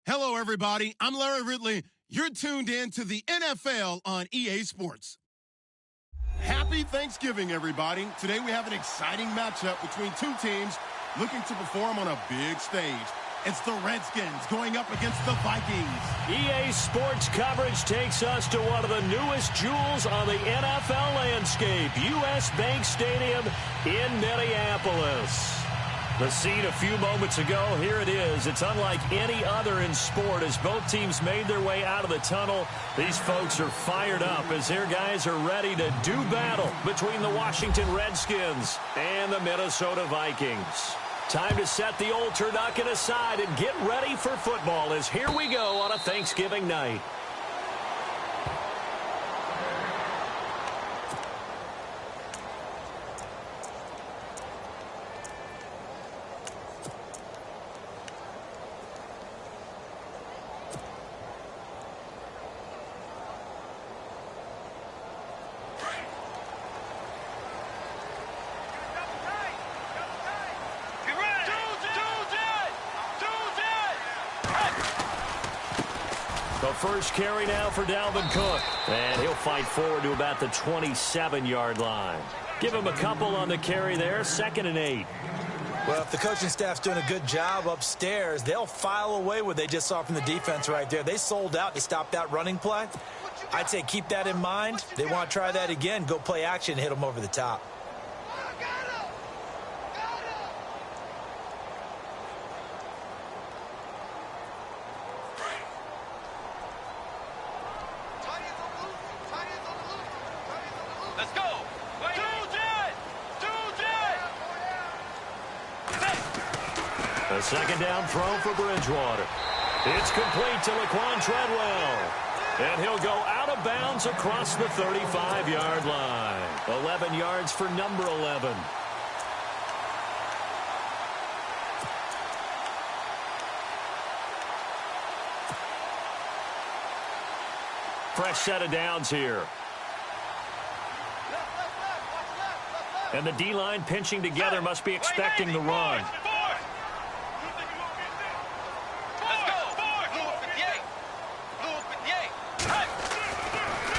Hello, everybody. I'm Larry Ridley. You're tuned in to the NFL on EA Sports. Happy Thanksgiving, everybody. Today we have an exciting matchup between two teams looking to perform on a big stage. It's the Redskins going up against the Vikings. EA Sports coverage takes us to one of the newest jewels on the NFL landscape, US Bank Stadium in Minneapolis. The scene a few moments ago, here it is. It's unlike any other in sport as both teams made their way out of the tunnel. These folks are fired up as their guys are ready to do battle between the Washington Redskins and the Minnesota Vikings. Time to set the old turducken aside and get ready for football as here we go on a Thanksgiving night. The first carry now for Dalvin Cook. And he'll fight forward to about the 27-yard line. Give him a couple on the carry there, 2nd and 8. Well, if the coaching staff's doing a good job upstairs, they'll file away what they just saw from the defense right there. They sold out to stop that running play. I'd say keep that in mind. They want to try that again, go play action, hit them over the top. A second down throw for Bridgewater. It's complete to Laquan Treadwell. And he'll go out of bounds across the 35-yard line. 11 yards for number 11. Fresh set of downs here. And the D-line pinching together must be expecting the run.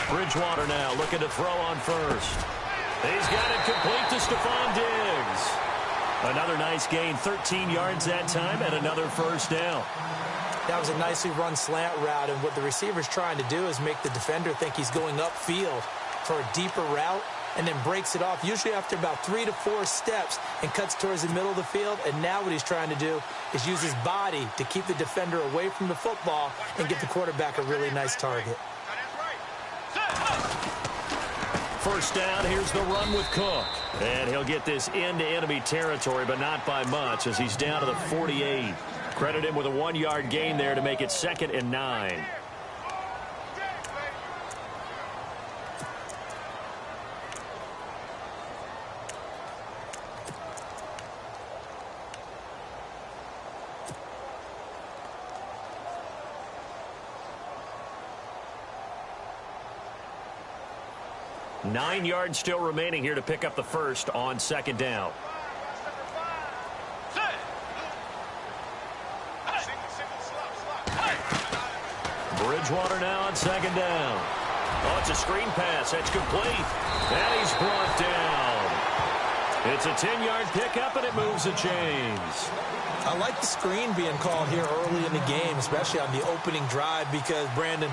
Bridgewater now looking to throw on first. He's got it complete to Stephon Diggs. Another nice gain, 13 yards that time, and another first down. That was a nicely run slant route, and what the receiver's trying to do is make the defender think he's going upfield for a deeper route, and then breaks it off, usually after about 3 to 4 steps, and cuts towards the middle of the field. And now what he's trying to do is use his body to keep the defender away from the football and get the quarterback a really nice target. First down, here's the run with Cook. And he'll get this into enemy territory, but not by much as he's down to the 48. Credit him with a 1-yard gain there to make it 2nd and 9. Nine yards still remaining here to pick up the first on 2nd down. Bridgewater now on 2nd down. Oh, it's a screen pass. That's complete. And he's brought down. It's a 10-yard pickup, and it moves the chains. I like the screen being called here early in the game, especially on the opening drive, because, Brandon,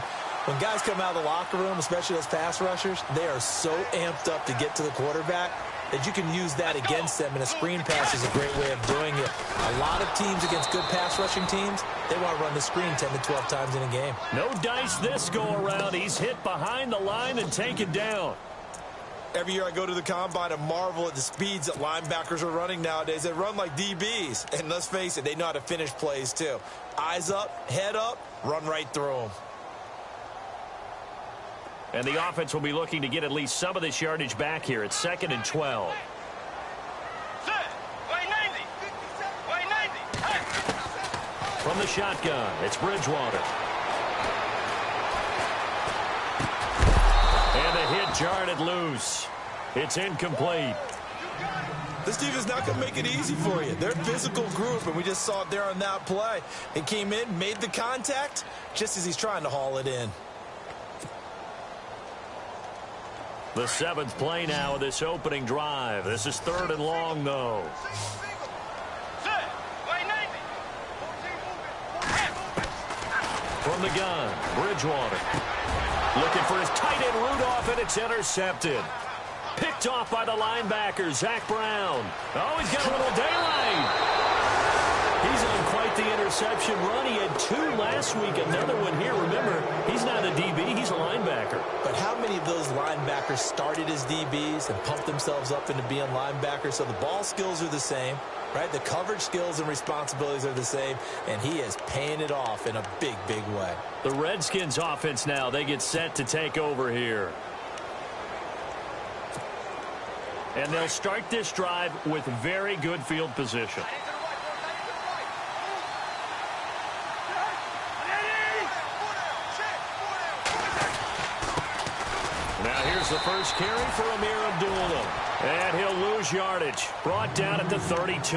when guys come out of the locker room, especially those pass rushers, they are so amped up to get to the quarterback that you can use that against them, and a screen pass is a great way of doing it. A lot of teams against good pass rushing teams, they want to run the screen 10 to 12 times in a game. No dice this go-around. He's hit behind the line and taken down. Every year I go to the combine and marvel at the speeds that linebackers are running nowadays. They run like DBs, and let's face it, they know how to finish plays too. Eyes up, head up, run right through them. And the offense will be looking to get at least some of this yardage back here. It's 2nd and 12. From the shotgun, it's Bridgewater. And the hit jarred it loose. It's incomplete. This defense is not going to make it easy for you. They're a physical group, and we just saw it there on that play. It came in, made the contact, just as he's trying to haul it in. The 7th play now of this opening drive. This is 3rd and long, though. From the gun, Bridgewater. Looking for his tight end, Rudolph, and it's intercepted. Picked off by the linebacker, Zach Brown. Oh, he's got a little daylight. He's on quite the interception run. He had 2 last week, another one here. Remember, he's not a DB, he's a linebacker. But how many of those linebackers started as DBs and pumped themselves up into being linebackers? So the ball skills are the same, right? The coverage skills and responsibilities are the same, and he is paying it off in a big, big way. The Redskins offense now, they get set to take over here. And they'll start this drive with very good field position. Now here's the first carry for Amir Abdullah. And he'll lose yardage. Brought down at the 32.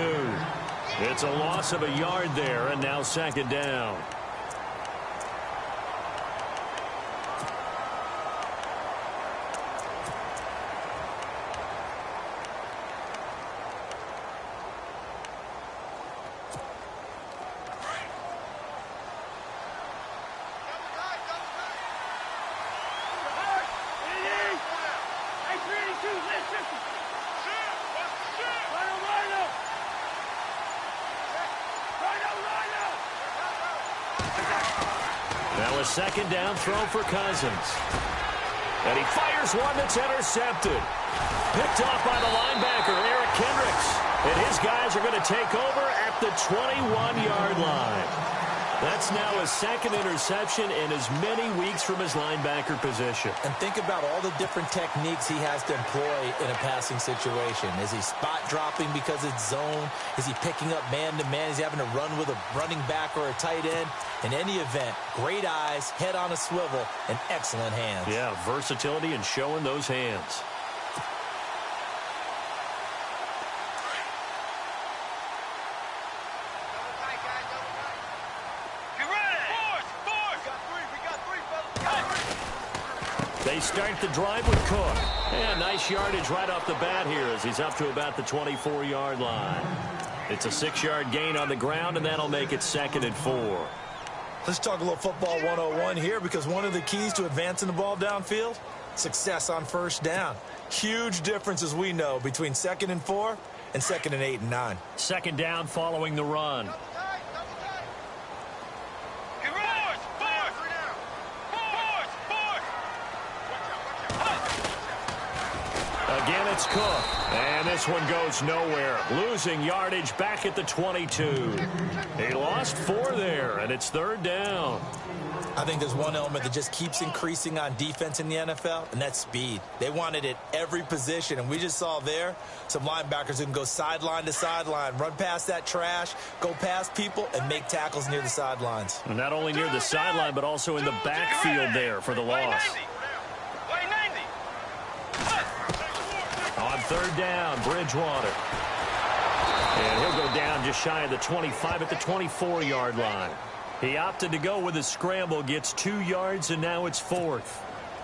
It's a loss of a yard there, and now 2nd down. Now a 2nd down throw for Cousins. And he fires one that's intercepted. Picked off by the linebacker, Eric Kendricks. And his guys are going to take over at the 21-yard line. That's now his 2nd interception in as many weeks from his linebacker position. And think about all the different techniques he has to employ in a passing situation. Is he spot dropping because it's zone? Is he picking up man-to-man? Is he having to run with a running back or a tight end? In any event, great eyes, head on a swivel, and excellent hands. Yeah, versatility and showing those hands. They start the drive with Cook. And nice yardage right off the bat here as he's up to about the 24-yard line. It's a 6-yard gain on the ground, and that'll make it 2nd and 4. Let's talk a little football 101 here, because one of the keys to advancing the ball downfield, success on 1st down. Huge difference, as we know, between 2nd and 4 and 2nd and 8 and 9. 2nd down following the run. Again, it's Cook. And this one goes nowhere. Losing yardage back at the 22. He lost 4 there, and it's 3rd down. I think there's one element that just keeps increasing on defense in the NFL, and that's speed. They want it at every position, and we just saw there some linebackers who can go sideline to sideline, run past that trash, go past people, and make tackles near the sidelines. And not only near the sideline, but also in the backfield there for the loss. On 3rd down, Bridgewater. And he'll go down just shy of the 25 at the 24-yard line. He opted to go with a scramble, gets 2 yards, and now it's 4th.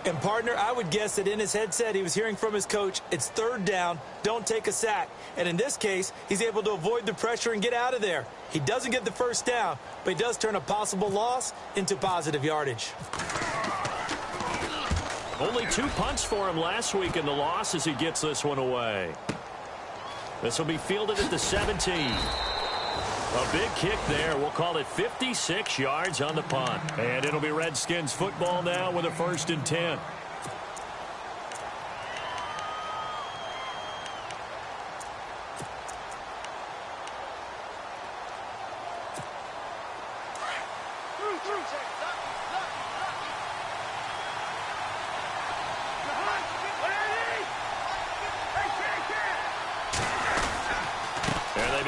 And, partner, I would guess that in his headset he was hearing from his coach, it's 3rd down, don't take a sack. And in this case, he's able to avoid the pressure and get out of there. He doesn't get the 1st down, but he does turn a possible loss into positive yardage. Only 2 punts for him last week in the loss as he gets this one away. This will be fielded at the 17. A big kick there. We'll call it 56 yards on the punt. And it'll be Redskins football now with a 1st and 10.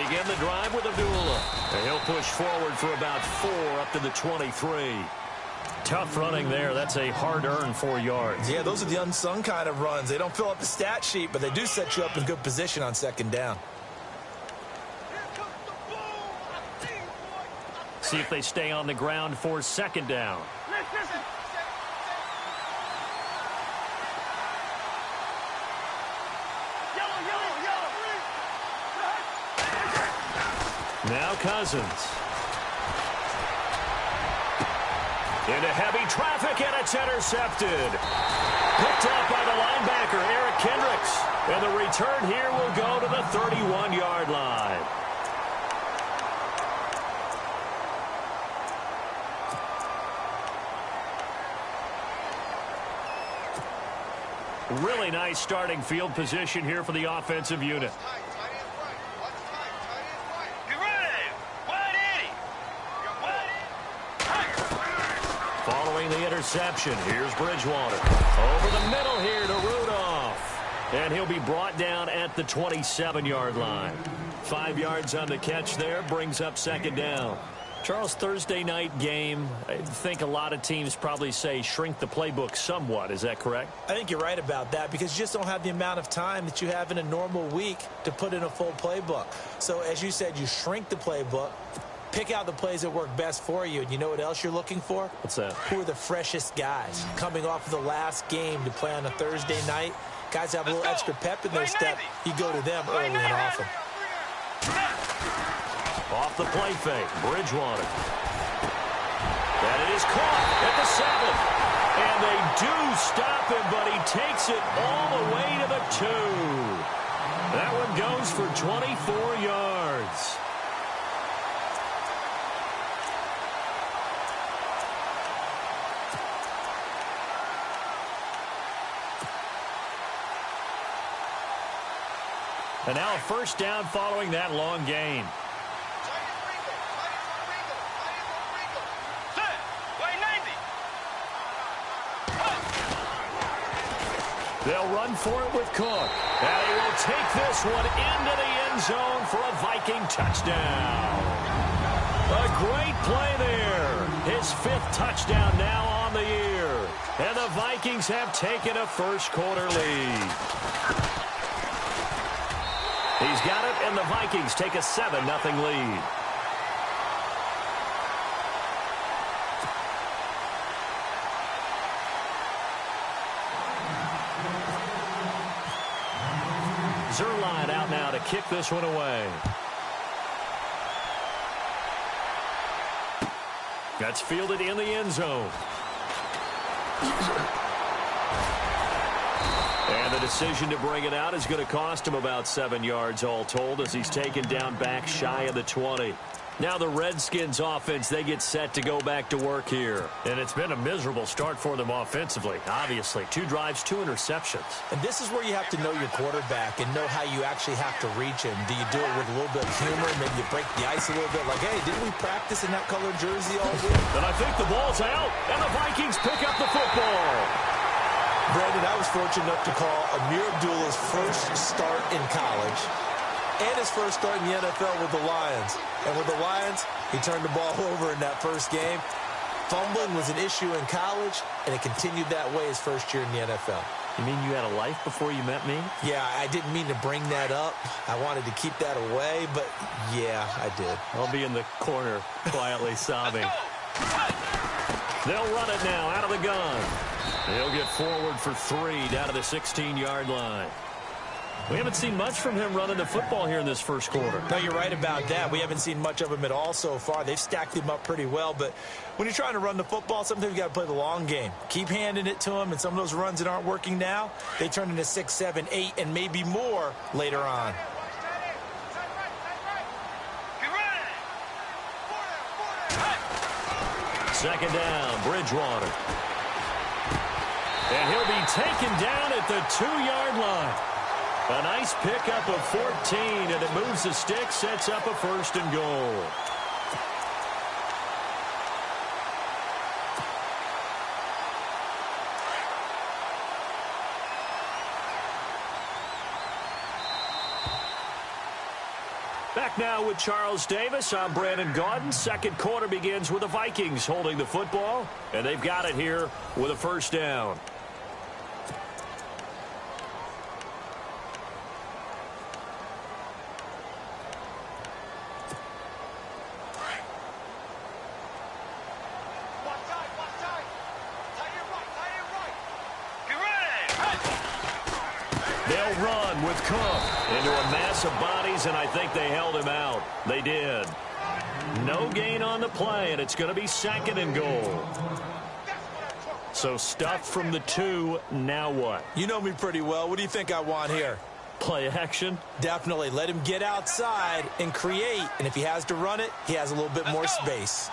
Begin the drive with Abdullah. And he'll push forward for about 4 up to the 23. Tough running there. That's a hard-earned 4 yards. Yeah, those are the unsung kind of runs. They don't fill up the stat sheet, but they do set you up in good position on second down. See if they stay on the ground for second down. Now Cousins. Into heavy traffic, and it's intercepted. Picked up by the linebacker, Eric Kendricks. And the return here will go to the 31-yard line. Really nice starting field position here for the offensive unit. Following the interception, here's Bridgewater. Over the middle here to Rudolph. And he'll be brought down at the 27-yard line. 5 yards on the catch there, brings up second down. Charles, Thursday night game, I think a lot of teams probably say shrink the playbook somewhat. Is that correct? I think you're right about that because you just don't have the amount of time that you have in a normal week to put in a full playbook. So, as you said, you shrink the playbook, pick out the plays that work best for you. And you know what else you're looking for? What's that? Who are the freshest guys coming off of the last game to play on a Thursday night? Guys have a little extra pep in their step. You go to them early and often. Off the play fake, Bridgewater. And it is caught at the 7. And they do stop him, but he takes it all the way to the 2. That one goes for 24 yards. And now a first down following that long gain. They'll run for it with Cook. And he will take this one into the end zone for a Viking touchdown. A great play there. His 5th touchdown now on the year. And the Vikings have taken a first-quarter lead. He's got it, and the Vikings take a 7-0 lead. Zerline out now to kick this one away. That's fielded in the end zone. And the decision to bring it out is going to cost him about 7 yards all told as he's taken down back shy of the 20. Now the Redskins offense, they get set to go back to work here. And it's been a miserable start for them offensively, obviously. 2 drives, 2 interceptions. And this is where you have to know your quarterback and know how you actually have to reach him. Do you do it with a little bit of humor? Maybe you break the ice a little bit like, hey, didn't we practice in that colored jersey all week? And I think the ball's out, and the Vikings pick up the football. Brandon, I was fortunate enough to call Amir Abdullah's first start in college and his first start in the NFL with the Lions. And with the Lions, he turned the ball over in that first game. Fumbling was an issue in college, and it continued that way his first year in the NFL. You mean you had a life before you met me? Yeah, I didn't mean to bring that up. I wanted to keep that away, but yeah, I did. I'll be in the corner quietly sobbing. They'll run it now out of the gun. He'll get forward for 3 down to the 16-yard line. We haven't seen much from him running the football here in this first quarter. No, you're right about that. We haven't seen much of him at all so far. They've stacked him up pretty well, but when you're trying to run the football, sometimes you got to play the long game. Keep handing it to him, and some of those runs that aren't working now, they turn into 6, 7, 8, and maybe more later on. Second down, Bridgewater. And he'll be taken down at the 2-yard line. A nice pickup of 14, and it moves the stick, sets up a 1st and goal. Back now with Charles Davis. I'm Brandon Gaudin. Second quarter begins with the Vikings holding the football, and they've got it here with a first down. They'll run with Cook into a mass of bodies, and I think they held him out. They did. No gain on the play, and it's going to be second and goal. So stuff from the 2. Now what? You know me pretty well. What do you think I want here? Play action? Definitely. Let him get outside and create. And if he has to run it, he has a little bit more space.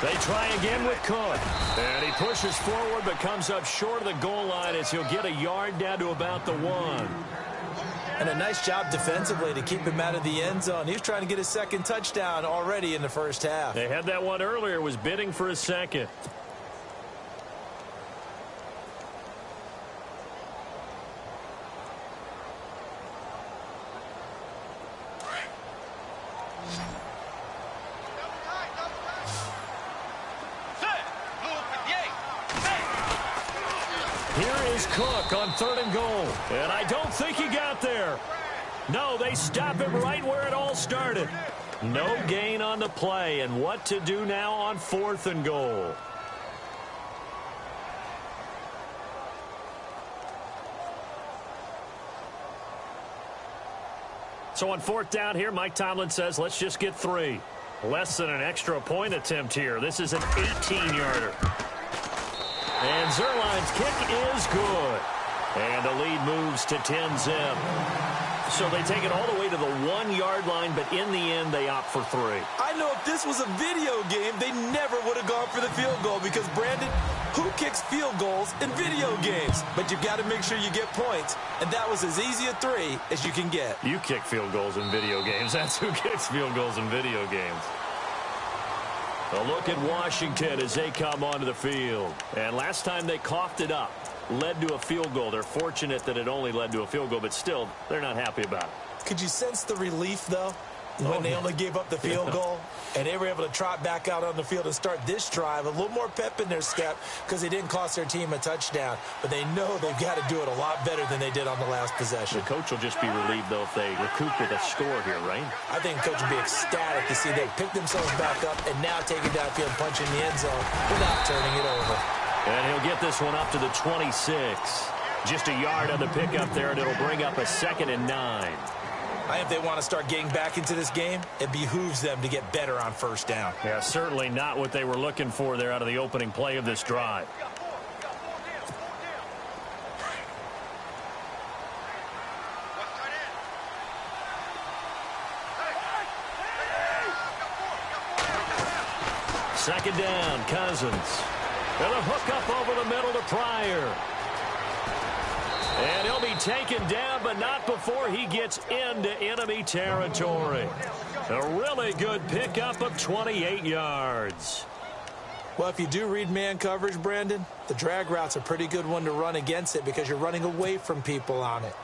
They try again with Cook. And he pushes forward but comes up short of the goal line as he'll get a yard down to about the 1. And a nice job defensively to keep him out of the end zone. He was trying to get his second touchdown already in the first half. They had that one earlier, was bidding for a second. Here is Cook on 3rd and goal. And I don't think he got there. No, they stop him right where it all started. No gain on the play. And what to do now on 4th and goal? So on 4th down here, Mike Tomlin says, let's just get 3. Less than an extra point attempt here. This is an 18-yarder. And Zerline's kick is good. And the lead moves to 10-zip. So they take it all the way to the 1-yard line, but in the end, they opt for 3. I know if this was a video game, they never would have gone for the field goal because, Brandon, who kicks field goals in video games? But you've got to make sure you get points, and that was as easy a 3 as you can get. You kick field goals in video games. That's who kicks field goals in video games. A look at Washington as they come onto the field. And last time they coughed it up, led to a field goal. They're fortunate that it only led to a field goal, but still, they're not happy about it. Could you sense the relief, though, when they only gave up the field goal? And they were able to trot back out on the field and start this drive. A little more pep in their step because they didn't cost their team a touchdown. But they know they've got to do it a lot better than they did on the last possession. The coach will just be relieved, though, if they recoup with a score here, right? I think the coach will be ecstatic to see they pick themselves back up and now take it downfield and punch in the end zone without turning it over. And he'll get this one up to the 26. Just a yard on the pickup there, and it'll bring up a 2nd and 9. I think if they want to start getting back into this game, it behooves them to get better on 1st down. Yeah, certainly not what they were looking for there out of the opening play of this drive. Second down, Cousins. And a hook up over the middle to Pryor. And he'll be taken down, but not before he gets into enemy territory. A really good pickup of 28 yards. Well, if you do read man coverage, Brandon, the drag route's a pretty good one to run against it because you're running away from people on it.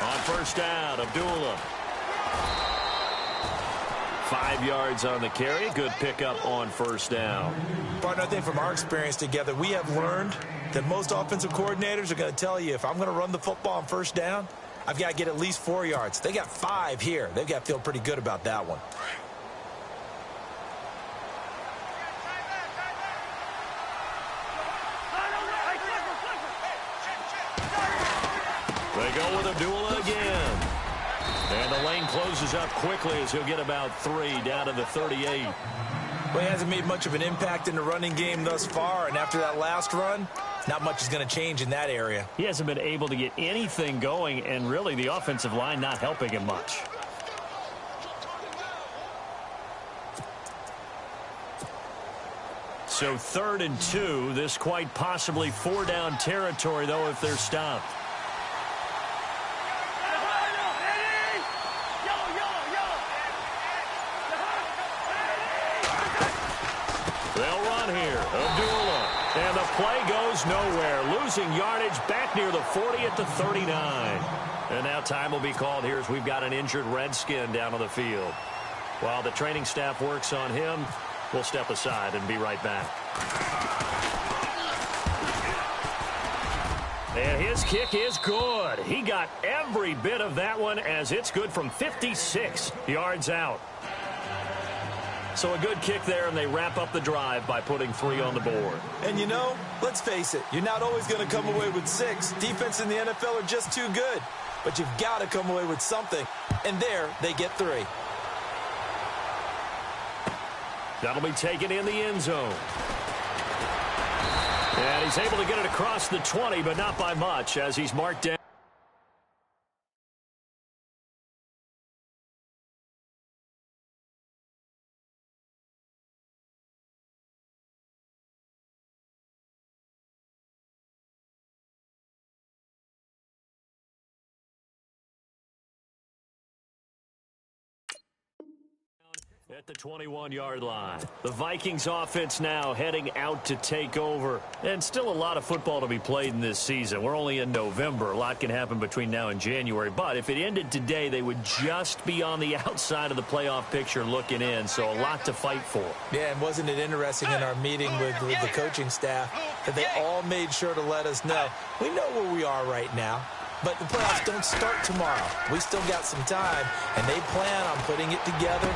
On 1st down, Abdullah. 5 yards on the carry. Good pickup on 1st down. Partner, I think from our experience together, we have learned that most offensive coordinators are going to tell you if I'm going to run the football on 1st down, I've got to get at least 4 yards. They got 5 here. They've got to feel pretty good about that one. They go with Abdullah again. And the lane closes up quickly as he'll get about 3 down to the 38. Well, he hasn't made much of an impact in the running game thus far, and after that last run, not much is going to change in that area. He hasn't been able to get anything going, and really the offensive line not helping him much. So 3rd and 2, this quite possibly 4-down territory, though, if they're stopped. goes nowhere. Losing yardage back near the 40 at the 39. And now time will be called here as we've got an injured Redskin down on the field. While the training staff works on him, we'll step aside and be right back. And his kick is good. He got every bit of that one as it's good from 56 yards out. So a good kick there, and they wrap up the drive by putting 3 on the board. And you know, let's face it, you're not always going to come away with 6. Defense in the NFL are just too good. But you've got to come away with something. And there, they get 3. That'll be taken in the end zone. And he's able to get it across the 20, but not by much as he's marked down. At the 21-yard line. The Vikings offense now heading out to take over. And still a lot of football to be played in this season. We're only in November. A lot can happen between now and January. But if it ended today, they would just be on the outside of the playoff picture looking in. So a lot to fight for. Yeah, and wasn't it interesting in our meeting with the coaching staff that they all made sure to let us know, we know where we are right now. But the playoffs don't start tomorrow. We still got some time, and they plan on putting it together,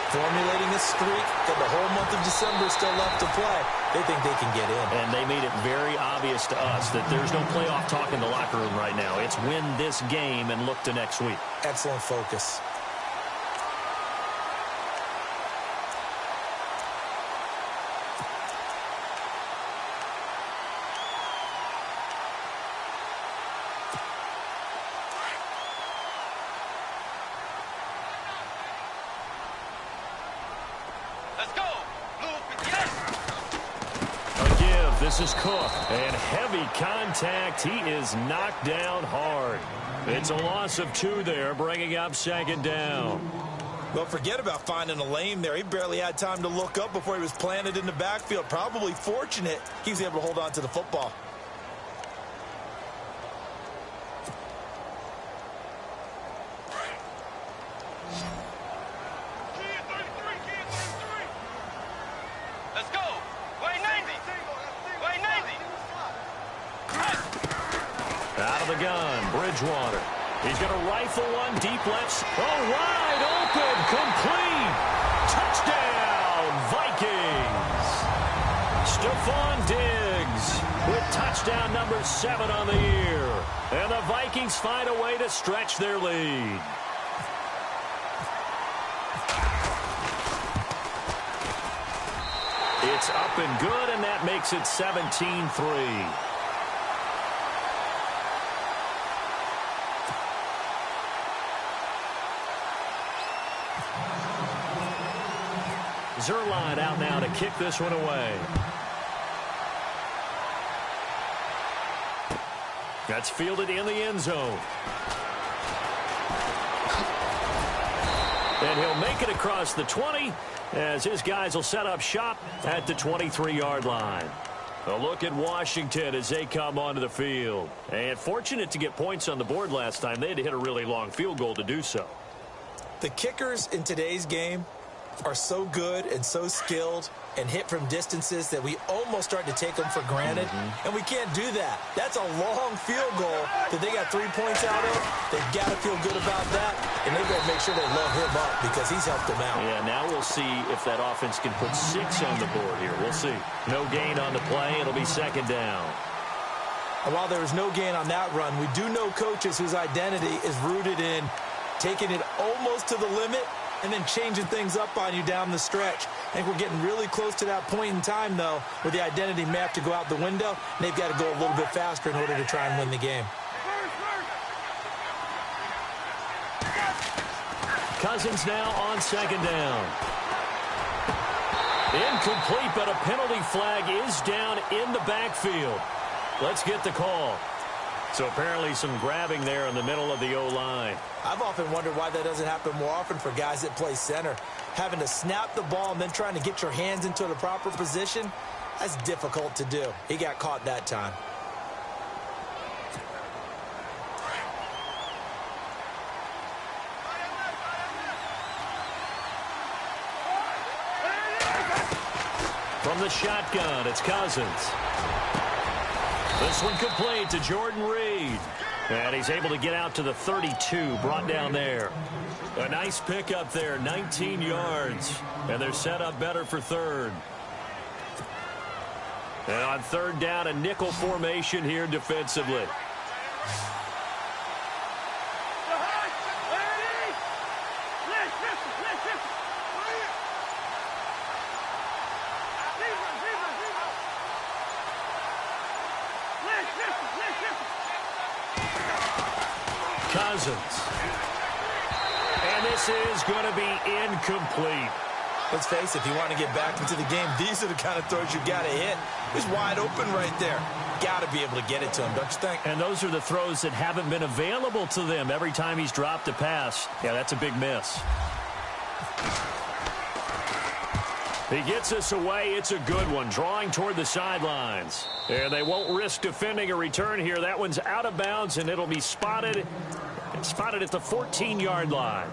formulating a streak, that the whole month of December is still left to play. They think they can get in. And they made it very obvious to us that there's no playoff talk in the locker room right now. It's win this game and look to next week. Excellent focus. This is Cook, and heavy contact. He is knocked down hard. It's a loss of 2 there, bringing up 2nd down. Well, forget about finding a lane there. He barely had time to look up before he was planted in the backfield. Probably fortunate he was able to hold on to the football. Bridgewater. He's going to rifle one deep left. Oh, wide open. Complete. Touchdown, Vikings. Stephon Diggs with touchdown number 7 on the year. And the Vikings find a way to stretch their lead. It's up and good, and that makes it 17-3. Zerline out now to kick this one away. That's fielded in the end zone. And he'll make it across the 20 as his guys will set up shop at the 23-yard line. A look at Washington as they come onto the field. And fortunate to get points on the board last time. They had to hit a really long field goal to do so. The kickers in today's game are so good and so skilled and hit from distances that we almost start to take them for granted. And we can't do that. That's a long field goal that they got 3 points out of. They've got to feel good about that, and they've got to make sure they load him up because he's helped them out. Yeah, now we'll see if that offense can put 6 on the board here. We'll see. No gain on the play. It'll be 2nd down. And while there was no gain on that run, we do know coaches whose identity is rooted in taking it almost to the limit and then changing things up on you down the stretch. I think we're getting really close to that point in time, though, where the identity may have to go out the window, and they've got to go a little bit faster in order to try and win the game. Cousins now on 2nd down. Incomplete, but a penalty flag is down in the backfield. Let's get the call. So apparently some grabbing there in the middle of the O-line. I've often wondered why that doesn't happen more often for guys that play center. Having to snap the ball and then trying to get your hands into the proper position, That's difficult to do. He got caught that time. From the shotgun, it's Cousins. This one complete to Jordan Reed. And he's able to get out to the 32, brought down there. A nice pickup there, 19 yards. And they're set up better for third. And on third down, a nickel formation here defensively. Cousins. And this is going to be incomplete. Let's face it, if you want to get back into the game, these are the kind of throws you got to hit. He's wide open right there. Got to be able to get it to him, don't you think? And those are the throws that haven't been available to them every time he's dropped a pass. Yeah, that's a big miss. He gets us away. It's a good one, drawing toward the sidelines. And they won't risk defending a return here. That one's out of bounds, and it'll be spotted at the 14-yard line.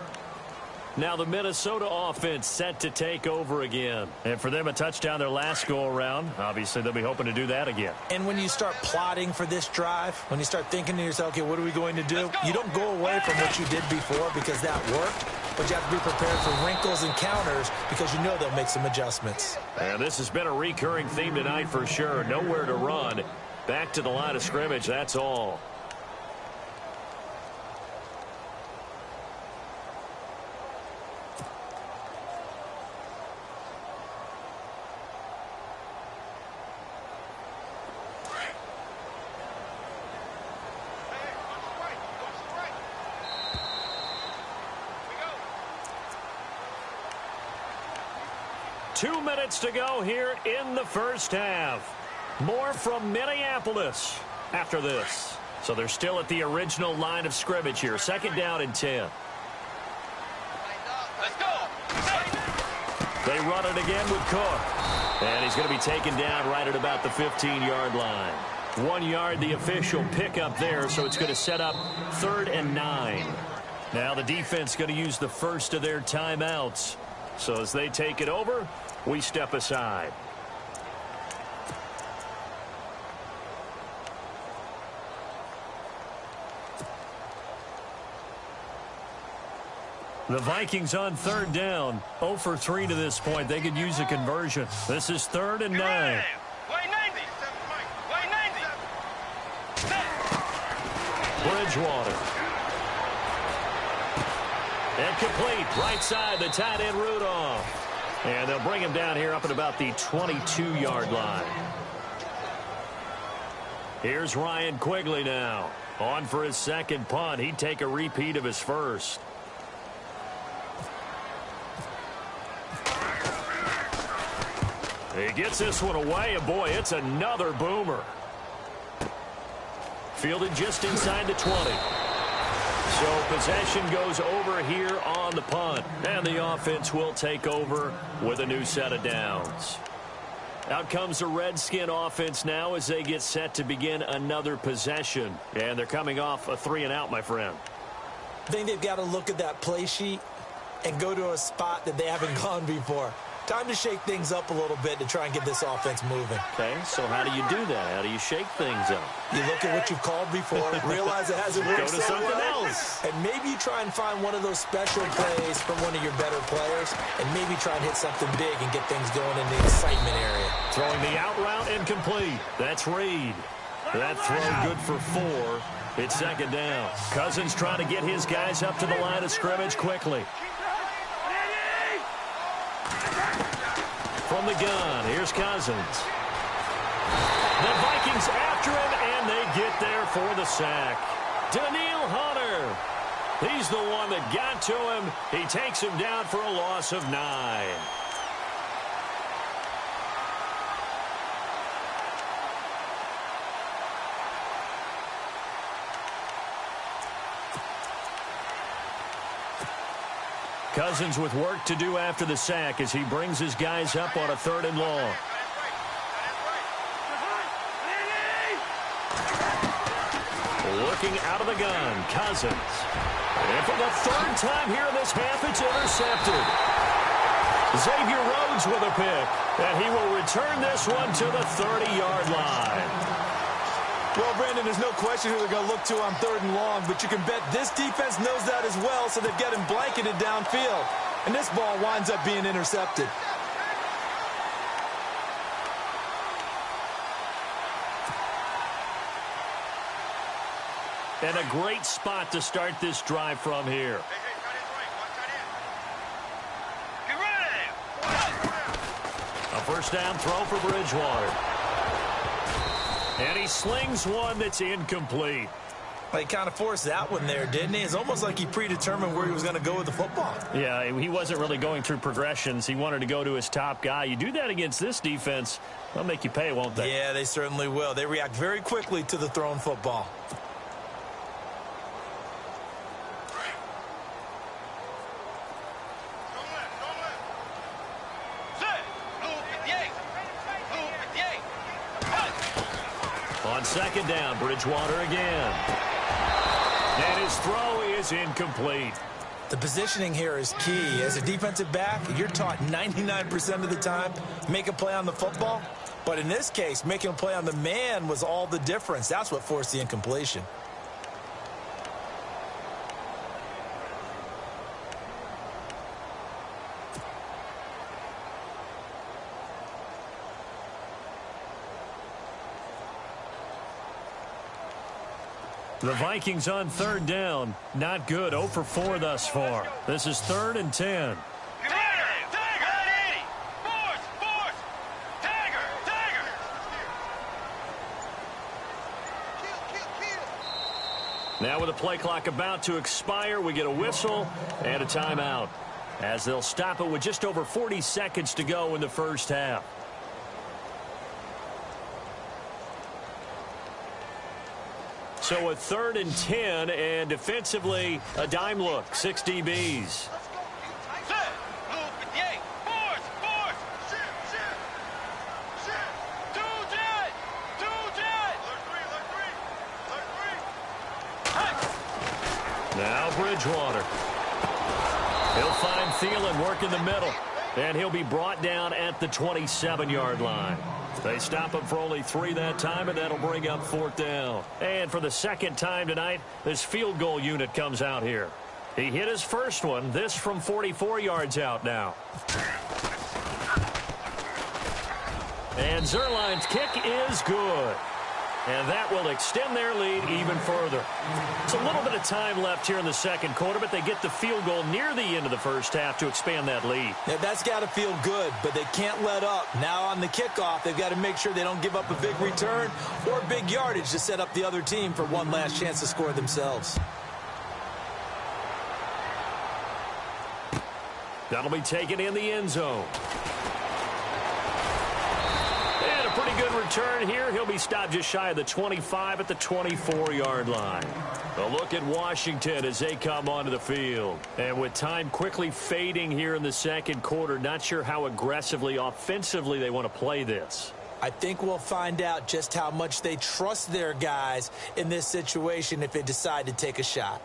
Now the Minnesota offense set to take over again. And for them, a touchdown their last go-around. Obviously, they'll be hoping to do that again. And when you start plotting for this drive, when you start thinking to yourself, okay, what are we going to do? You don't go away from what you did before because that worked. But you have to be prepared for wrinkles and counters because you know they'll make some adjustments. And this has been a recurring theme tonight for sure. Nowhere to run. Back to the line of scrimmage, that's all. Two minutes to go here in the first half. More from Minneapolis after this. So they're still at the original line of scrimmage here. Second down and 10. Let's go. They run it again with Cook. And he's going to be taken down right at about the 15-yard line. 1 yard, the official pickup there, so it's going to set up 3rd and 9. Now the defense going to use the first of their timeouts. So as they take it over, we step aside. The Vikings on third down. 0 for 3 to this point. They could use a conversion. This is 3rd and 9. Way 90. Bridgewater. And complete. Right side, the tight end Rudolph. And they'll bring him down here up at about the 22-yard line. Here's Ryan Quigley now. On for his second punt. He'd take a repeat of his first. He gets this one away, and boy, it's another boomer. Fielded just inside the 20. So possession goes over here on the punt. And the offense will take over with a new set of downs. Out comes the Redskin offense now as they get set to begin another possession. And they're coming off a 3-and-out, my friend. I think they've got to look at that play sheet and go to a spot that they haven't gone before. Time to shake things up a little bit to try and get this offense moving. Okay, so how do you do that? How do you shake things up? You look at what you've called before, realize it hasn't worked Go to something else. and maybe you try and find one of those special plays from one of your better players, and maybe try and hit something big and get things going in the excitement area. Throwing the out route incomplete. That's Reed. That throw good for 4. It's second down. Cousins trying to get his guys up to the line of scrimmage quickly. From the gun, here's Cousins. The Vikings after him, and they get there for the sack. Daniil Hunter. He's the one that got to him. He takes him down for a loss of 9. Cousins with work to do after the sack as he brings his guys up on a 3rd and long. looking out of the gun. Cousins. And for the third time here in this half, it's intercepted. Xavier Rhodes with a pick, and he will return this one to the 30-yard line. Well, Brandon, there's no question who they're going to look to on 3rd and long, but you can bet this defense knows that as well, so they've got him blanketed downfield. And this ball winds up being intercepted. And a great spot to start this drive from here. A first down throw for Bridgewater. And he slings one that's incomplete. Well, he kind of forced that one there, didn't he? It's almost like he predetermined where he was going to go with the football. Yeah, he wasn't really going through progressions. He wanted to go to his top guy. You do that against this defense, they'll make you pay, won't they? Yeah, they certainly will. They react very quickly to the thrown football. On second down, Bridgewater again. And his throw is incomplete. The positioning here is key. As a defensive back, you're taught 99% of the time, make a play on the football. But in this case, making a play on the man was all the difference. That's what forced the incompletion. The Vikings on 3rd down. Not good. 0 for 4 thus far. This is 3rd and 10. Now with the play clock about to expire, we get a whistle and a timeout, as they'll stop it with just over 40 seconds to go in the first half. So a 3rd and 10, and defensively, a dime look, 6 DBs. Now Bridgewater. He'll find Thielen working the middle, and he'll be brought down at the 27-yard line. They stop him for only 3 that time, and that'll bring up 4th down. And for the second time tonight, this field goal unit comes out here. He hit his first one, this from 44 yards out now. And Zerline's kick is good. And that will extend their lead even further. It's a little bit of time left here in the second quarter, but they get the field goal near the end of the first half to expand that lead. Yeah, that's got to feel good, but they can't let up. Now on the kickoff, they've got to make sure they don't give up a big return or big yardage to set up the other team for one last chance to score themselves. That'll be taken in the end zone. And a pretty good return here. He'll be stopped just shy of the 25 at the 24-yard line. A look at Washington as they come onto the field. And with time quickly fading here in the second quarter, not sure how aggressively, offensively they want to play this. I think we'll find out just how much they trust their guys in this situation if they decide to take a shot.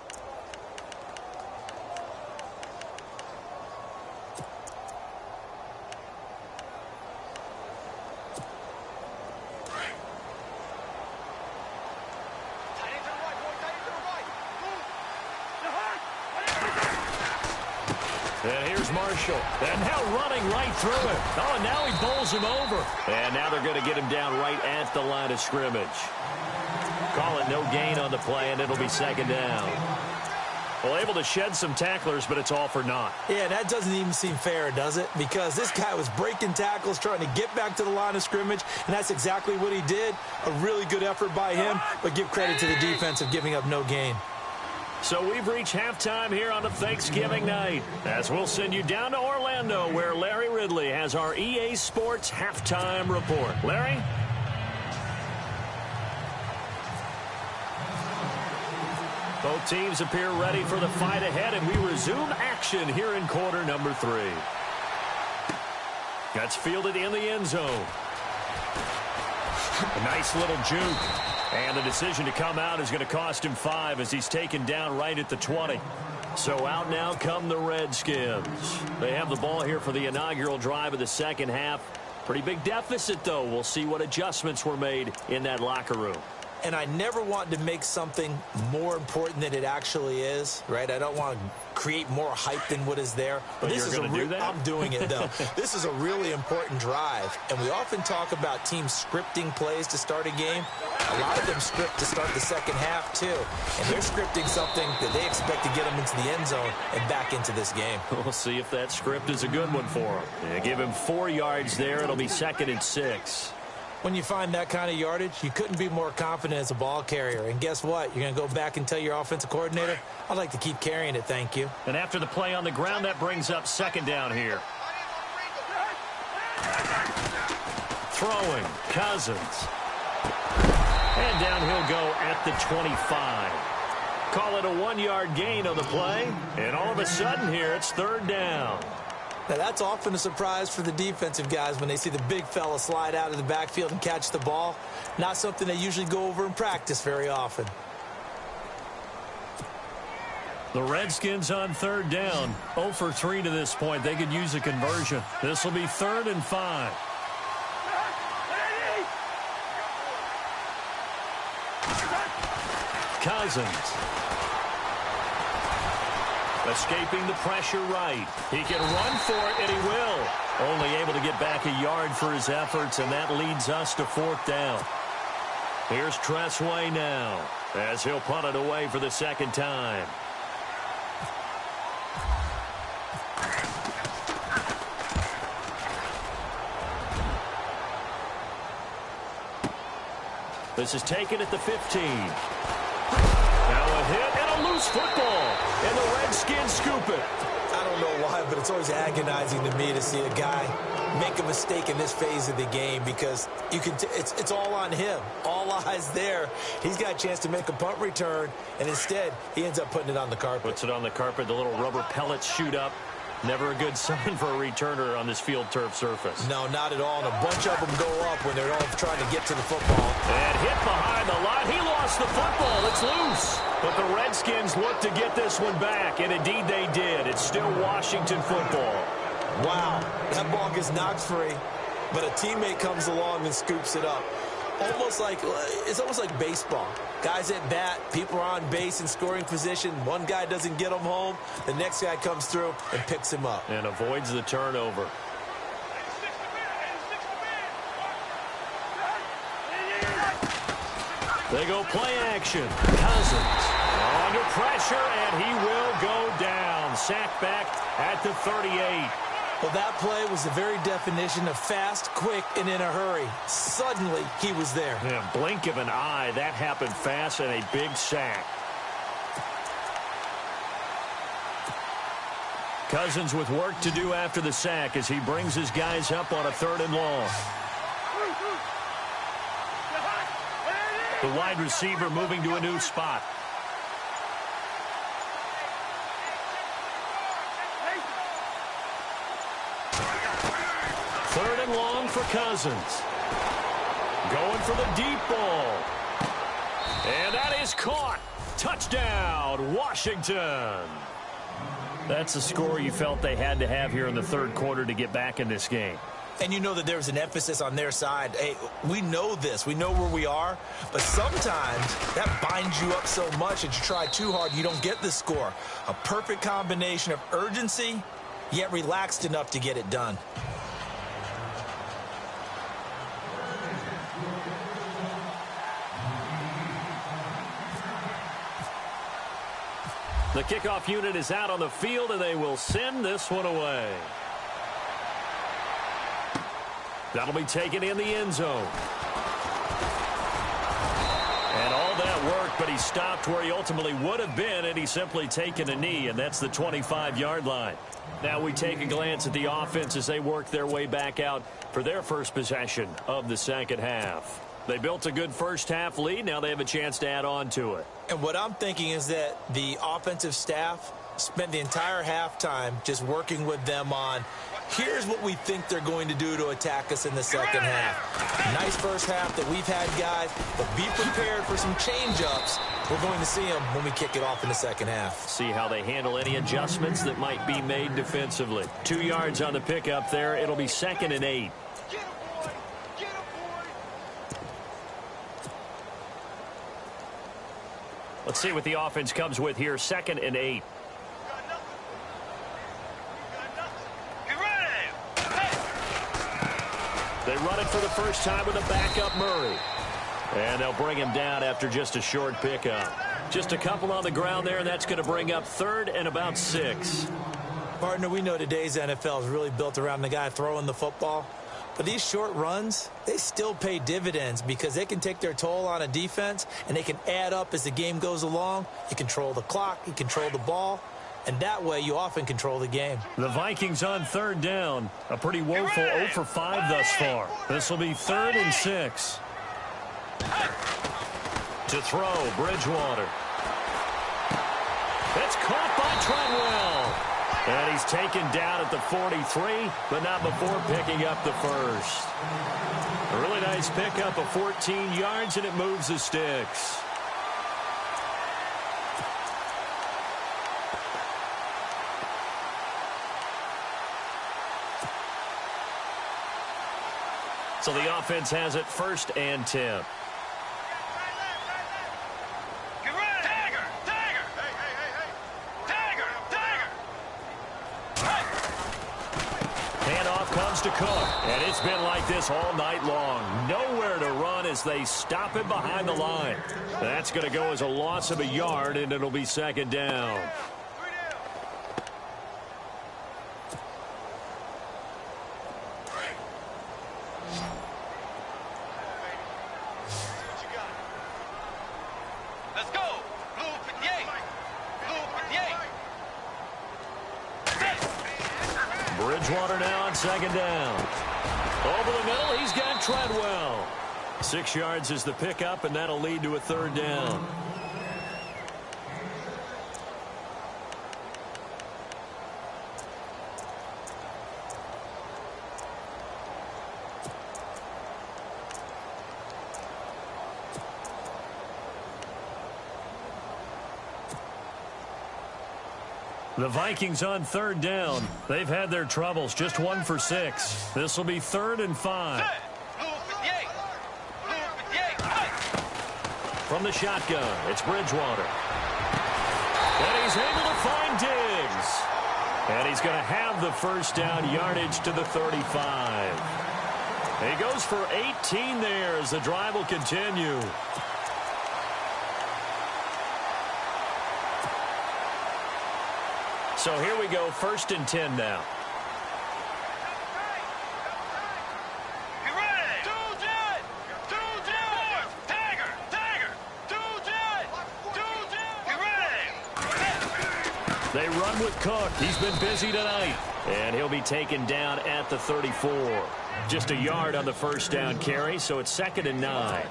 And here's Marshall. And now running right through it. Oh, and now he bowls him over. And now they're going to get him down right at the line of scrimmage. Call it no gain on the play, and it'll be second down. Well, able to shed some tacklers, but it's all for naught. Yeah, that doesn't even seem fair, does it? Because this guy was breaking tackles, trying to get back to the line of scrimmage, and that's exactly what he did. A really good effort by him, but give credit to the defense of giving up no gain. So we've reached halftime here on a Thanksgiving night, as we'll send you down to Orlando, where Larry Ridley has our EA Sports halftime report. Larry? Both teams appear ready for the fight ahead, and we resume action here in quarter number 3. That's fielded in the end zone. A nice little juke. And the decision to come out is going to cost him 5 as he's taken down right at the 20. So out now come the Redskins. They have the ball here for the inaugural drive of the second half. Pretty big deficit, though. We'll see what adjustments were made in that locker room. And I never want to make something more important than it actually is, right? I don't want to create more hype than what is there. But this you're is going to do that? I'm doing it, though. This is a really important drive. And we often talk about teams scripting plays to start a game. A lot of them script to start the second half, too. And they're scripting something that they expect to get them into the end zone and back into this game. We'll see if that script is a good one for them. Yeah, give him 4 yards there. It'll be 2nd and 6. When you find that kind of yardage, you couldn't be more confident as a ball carrier. And guess what? You're going to go back and tell your offensive coordinator, I'd like to keep carrying it, thank you. And after the play on the ground, that brings up 2nd down here. Throwing, Cousins. And down he'll go at the 25. Call it a 1-yard gain on the play. And all of a sudden here, it's 3rd down. Now, that's often a surprise for the defensive guys when they see the big fella slide out of the backfield and catch the ball. Not something they usually go over in practice very often. The Redskins on 3rd down. 0 for 3 to this point. They could use a conversion. This will be 3rd and 5. Cousins. Escaping the pressure right. He can run for it, and he will. Only able to get back a yard for his efforts, and that leads us to 4th down. Here's Tressway now as he'll punt it away for the 2nd time. This is taken at the 15. Now a hit and a loose football. And the Redskins scoop it. I don't know why, but it's always agonizing to me to see a guy make a mistake in this phase of the game because you can. It's all on him. All eyes there. He's got a chance to make a punt return, and instead he ends up putting it on the carpet. Puts it on the carpet. The little rubber pellets shoot up. Never a good sign for a returner on this field turf surface. No, not at all. And a bunch of them go up when they're all trying to get to the football. And hit behind the line. He lost the football. It's loose. But the Redskins look to get this one back, and indeed they did. It's still Washington football. Wow, that ball gets knocked free, but a teammate comes along and scoops it up. It's almost like baseball. Guys at bat, people are on base in scoring position. One guy doesn't get him home. The next guy comes through and picks him up. And avoids the turnover. They go play action. Cousins under pressure, and he will go down. Sacked back at the 38. Well, that play was the very definition of fast, quick, and in a hurry. Suddenly, he was there. Yeah, blink of an eye. That happened fast and a big sack. Cousins with work to do after the sack as he brings his guys up on a 3rd and long. The wide receiver moving to a new spot. Long for Cousins. Going for the deep ball. And that is caught. Touchdown, Washington. That's the score you felt they had to have here in the 3rd quarter to get back in this game. And you know that there's an emphasis on their side. Hey, we know this. We know where we are. But sometimes that binds you up so much that you try too hard, you don't get the score. A perfect combination of urgency, yet relaxed enough to get it done. The kickoff unit is out on the field, and they will send this one away. That'll be taken in the end zone. And all that work, but he stopped where he ultimately would have been, and he's simply taken a knee, and that's the 25-yard line. Now we take a glance at the offense as they work their way back out for their first possession of the second half. They built a good first-half lead. Now they have a chance to add on to it. And what I'm thinking is that the offensive staff spent the entire halftime just working with them on, here's what we think they're going to do to attack us in the second half. Nice first half that we've had, guys, but be prepared for some change-ups. We're going to see them when we kick it off in the second half. See how they handle any adjustments that might be made defensively. 2 yards on the pickup there. It'll be 2nd and 8. Let's see what the offense comes with here. 2nd and 8. They run it for the first time with a backup Murray. And they'll bring him down after just a short pickup. Just a couple on the ground there, and that's going to bring up 3rd and about 6. Partner, we know today's NFL is really built around the guy throwing the football. But these short runs, they still pay dividends because they can take their toll on a defense, and they can add up as the game goes along. You control the clock, you control the ball, and that way you often control the game. The Vikings on 3rd down. A pretty woeful 0 for 5 thus far. This will be 3rd and 6. To throw, Bridgewater. It's caught by Treadwell. And he's taken down at the 43, but not before picking up the first. A really nice pickup of 14 yards, and it moves the sticks. So the offense has it 1st and 10. Comes to Cook, and it's been like this all night long. Nowhere to run as they stop him behind the line. That's going to go as a loss of a yard, and it'll be 2nd down. Let's go. Blue 58. Blue 58. Bridgewater now on 2nd down. Over the middle, he's got Treadwell. 6 yards is the pickup, and that'll lead to a 3rd down. The Vikings on 3rd down. They've had their troubles. Just 1 for 6. This will be 3rd and 5. From the shotgun, it's Bridgewater. And he's able to find Diggs. And he's going to have the first down, yardage to the 35. He goes for 18 there as the drive will continue. So here we go, 1st and 10 now. They run with Cook. He's been busy tonight. And he'll be taken down at the 34. Just a yard on the first down carry, so it's 2nd and 9.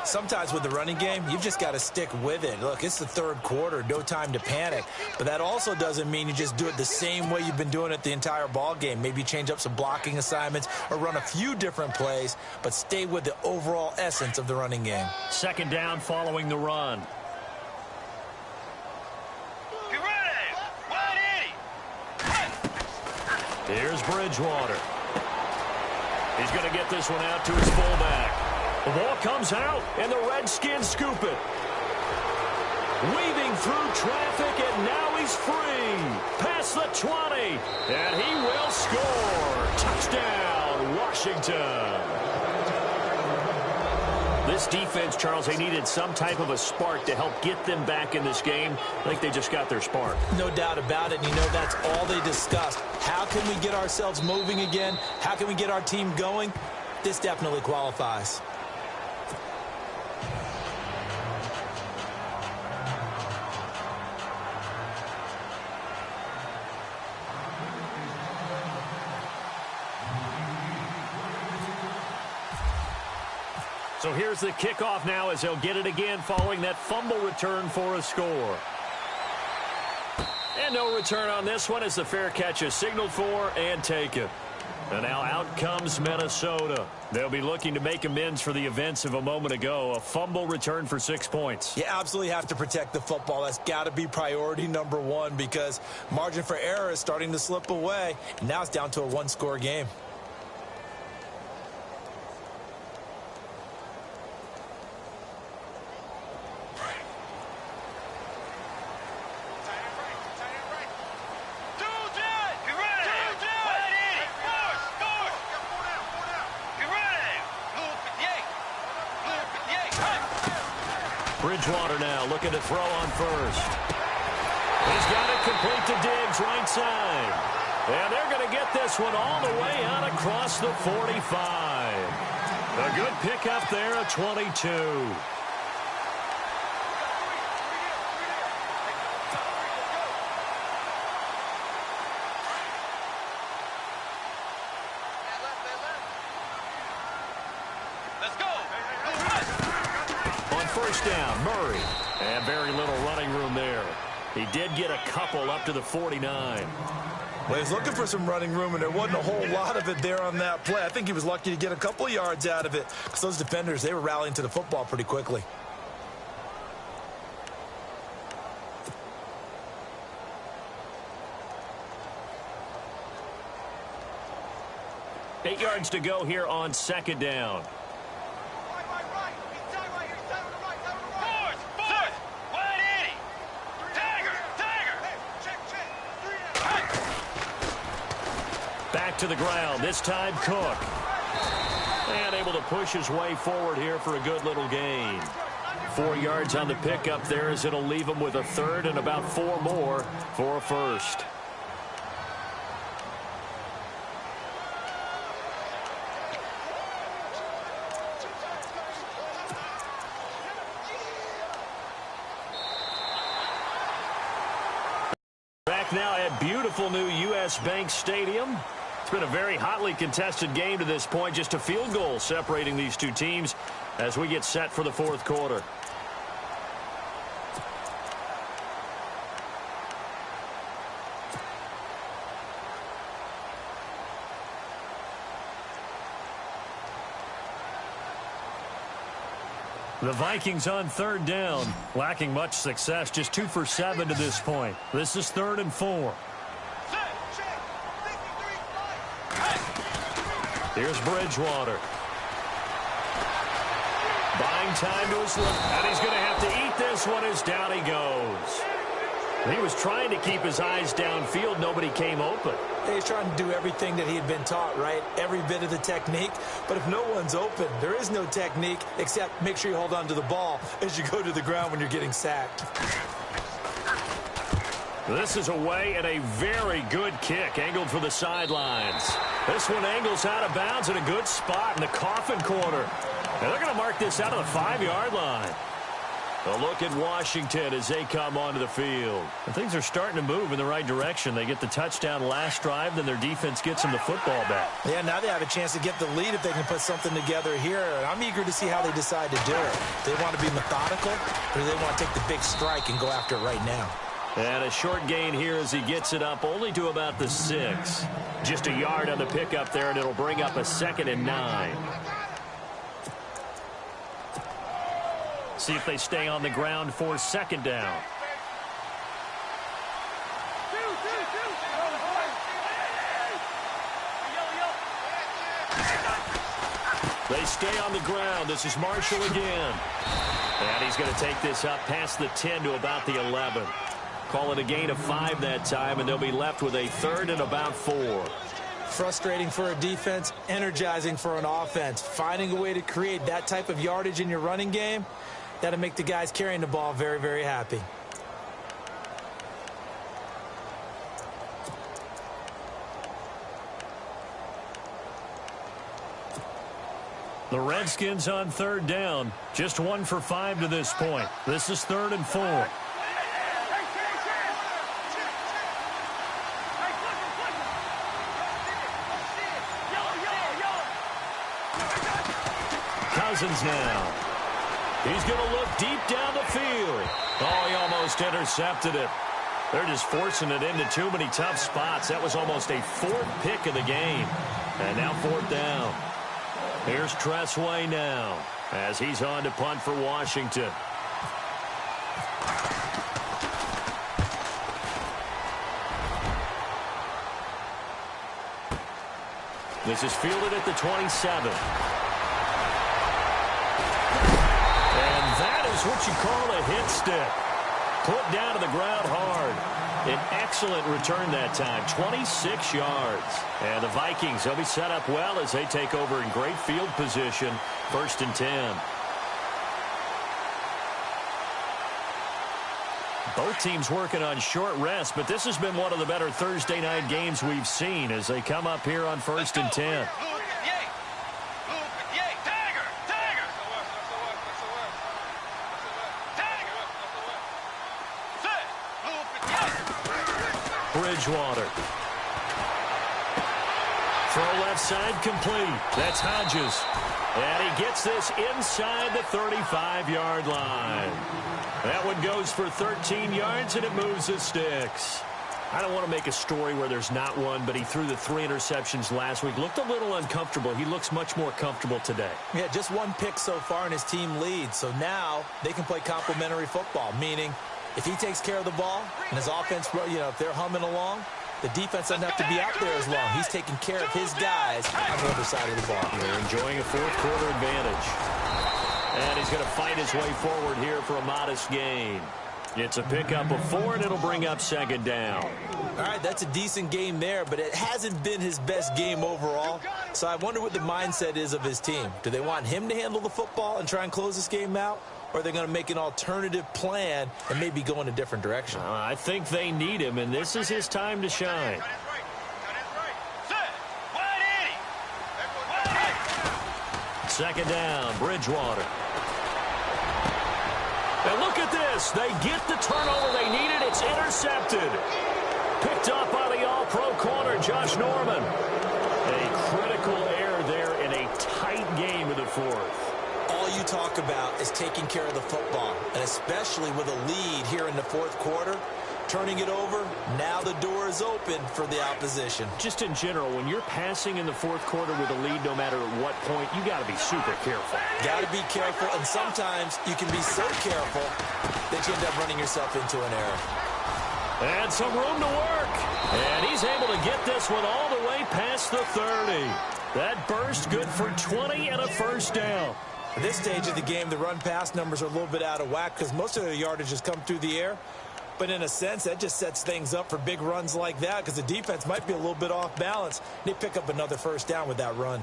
Sometimes with the running game, you've just got to stick with it. Look, it's the 3rd quarter, no time to panic. But that also doesn't mean you just do it the same way you've been doing it the entire ball game. Maybe change up some blocking assignments or run a few different plays, but stay with the overall essence of the running game. 2nd down following the run. Here's Bridgewater. He's going to get this one out to his fullback. The ball comes out, and the Redskins scoop it. Weaving through traffic, and now he's free. Past the 20, and he will score. Touchdown, Washington. This defense, Charles, they needed some type of a spark to help get them back in this game. I think they just got their spark. No doubt about it. And you know, that's all they discussed. How can we get ourselves moving again? How can we get our team going? This definitely qualifies. So here's the kickoff now as they'll get it again following that fumble return for a score. And no return on this one as the fair catch is signaled for and taken. And now out comes Minnesota. They'll be looking to make amends for the events of a moment ago. A fumble return for 6 points. You absolutely have to protect the football. That's got to be priority number one because margin for error is starting to slip away. And now it's down to a one-score game. Bridgewater now looking to throw on first. He's got it complete to Diggs, right side. And they're going to get this one all the way out across the 45. A good pickup there at 22. Let's go. First down, Murray. And very little running room there. He did get a couple up to the 49. Well, he was looking for some running room, and there wasn't a whole lot of it there on that play. I think he was lucky to get a couple of yards out of it because those defenders, they were rallying to the football pretty quickly. Eight yards to go here on second down. Back to the ground, this time Cook. And able to push his way forward here for a good little gain. 4 yards on the pickup there as it'll leave him with a third and about 4 more for a first. Back now at beautiful new U.S. Bank Stadium. It's been a very hotly contested game to this point. Just a field goal separating these two teams as we get set for the fourth quarter. The Vikings on third down, lacking much success, just 2 for 7 to this point. This is 3rd and 4. Here's Bridgewater. Buying time to his left, and he's going to have to eat this one as down he goes. He was trying to keep his eyes downfield. Nobody came open. He's trying to do everything that he had been taught, right? Every bit of the technique. But if no one's open, there is no technique except make sure you hold on to the ball as you go to the ground when you're getting sacked. This is away and a very good kick angled for the sidelines. This one angles out of bounds in a good spot in the coffin corner. And they're going to mark this out of the 5-yard line. A look at Washington as they come onto the field. And things are starting to move in the right direction. They get the touchdown last drive, then their defense gets them the football back. Yeah, now they have a chance to get the lead if they can put something together here. And I'm eager to see how they decide to do it. They want to be methodical, or do they want to take the big strike and go after it right now? And a short gain here as he gets it up only to about the 6. Just a yard on the pickup there, and it'll bring up a 2nd and 9. See if they stay on the ground for 2nd down. They stay on the ground. This is Marshall again. And he's going to take this up past the 10 to about the 11. Call it a gain of 5 that time, and they'll be left with a 3rd and about 4. Frustrating for a defense, energizing for an offense. Finding a way to create that type of yardage in your running game, that'll make the guys carrying the ball very, very happy. The Redskins on 3rd down. Just 1 for 5 to this point. This is 3rd and 4. Cousins now. He's going to look deep down the field. Oh, he almost intercepted it. They're just forcing it into too many tough spots. That was almost a fourth pick of the game. And now fourth down. Here's Tressway now as he's on to punt for Washington. This is fielded at the 27. And that is what you call a hit stick. Put down to the ground hard. An excellent return that time, 26 yards. And the Vikings, they'll be set up well as they take over in great field position, 1st and 10. Both teams working on short rest, but this has been one of the better Thursday night games we've seen as they come up here on 1st and 10. Bridgewater. Throw left side complete. That's Hodges. And he gets this inside the 35-yard line. That one goes for 13 yards, and it moves the sticks. I don't want to make a story where there's not one, but he threw the 3 interceptions last week. Looked a little uncomfortable. He looks much more comfortable today. Yeah, just one pick so far, and his team leads. So now they can play complementary football, meaning if he takes care of the ball and his offense, if they're humming along, the defense doesn't have to be out there as long. He's taking care of his guys on the other side of the ball. They're enjoying a fourth-quarter advantage. And he's going to fight his way forward here for a modest gain. It's a pickup of 4, and it'll bring up 2nd down. All right, that's a decent game there, but it hasn't been his best game overall. So I wonder what the mindset is of his team. Do they want him to handle the football and try and close this game out? Or are they going to make an alternative plan and maybe go in a different direction? I think they need him, and this is his time to shine. 2nd down, Bridgewater. And look at this. They get the turnover they needed. It's intercepted. Picked up by the all-pro corner, Josh Norman. A critical error there in a tight game in the 4th. All you talk about is taking care of the football, and especially with a lead here in the 4th quarter, turning it over, now the door is open for the opposition. Just in general, when you're passing in the 4th quarter with a lead, no matter at what point, you got to be super careful. Got to be careful, and sometimes you can be so careful that you end up running yourself into an error. And some room to work. And he's able to get this one all the way past the 30. That burst good for 20 and a 1st down. At this stage of the game, the run-pass numbers are a little bit out of whack because most of their yardage has come through the air. But in a sense, that just sets things up for big runs like that because the defense might be a little bit off balance. They pick up another 1st down with that run.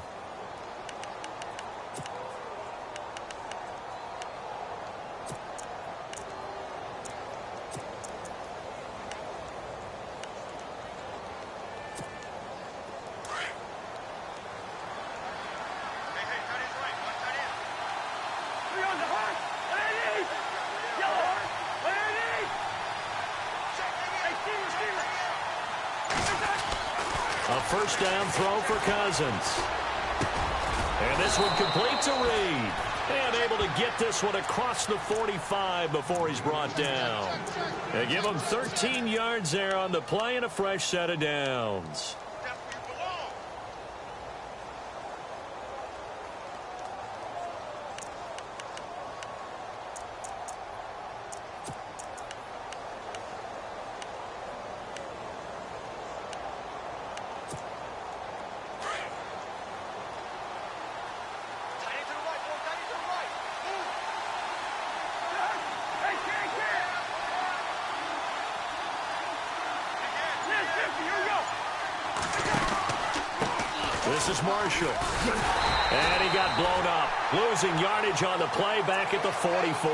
A 1st down throw for Cousins. And this one complete to Reed. And able to get this one across the 45 before he's brought down. They give him 13 yards there on the play and a fresh set of downs. This is Marshall. And he got blown up. Losing yardage on the play back at the 44.